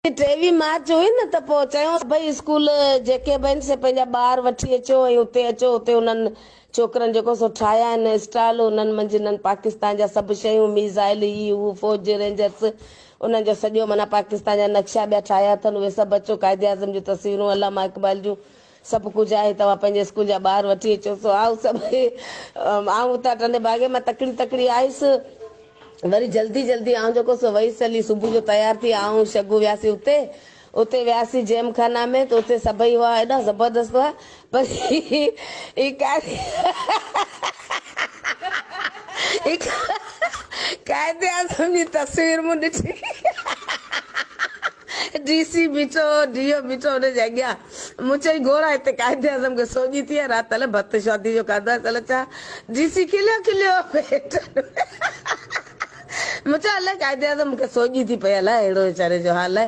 23 मार्च हुई न त पोइ चयो भई स्कूल जेके बि आहिनि से पंहिंजा ॿार वठी अचो ऐं उते अचो उते उन्हनि छोकिरनि जेको सो ठाहिया आहिनि स्टॉल उन्हनि मंझि हिननि पाकिस्तान जा सभु शयूं मिसाइल ही हू फौज रेंजर्स उन्हनि जो सॼो माना पाकिस्तान जा नक्शा ॿिया ठाहिया अथनि उहे सभु अचो क़ाइदे आज़म जूं तस्वीरूं अलामा इक़बाल जूं सभु कुझु आहे तव्हां पंहिंजे स्कूल जा ॿार वठी अचो सो आऊं सभु आऊं उतां टंडे बागे मां तकड़ी तकड़ी आयुसि वरी जल्दी जल्दी आऊं जेको सो वई हली सुबुह जो तयार थी आऊं शगू वियासीं उते वियासीं जेम खाना में त उते सभई हुआ एॾा ज़बरदस्त हुआ पर क़ाइदे आज़म जी तस्वीर मूं ॾिठी डीसी बीठो डीओ बीठो हुनजे अॻियां मूं चई घोड़ा हिते क़ाइदे आज़म खे सोॼी थी आहे राति हल भत शादी जो खाधो आहे छा डीसी खिलियो खिलियो मूं चयो अलाए क़ाइदे आज़म मूंखे सोॼी थी पई अलाए अहिड़ो वीचारे जो हाल आहे।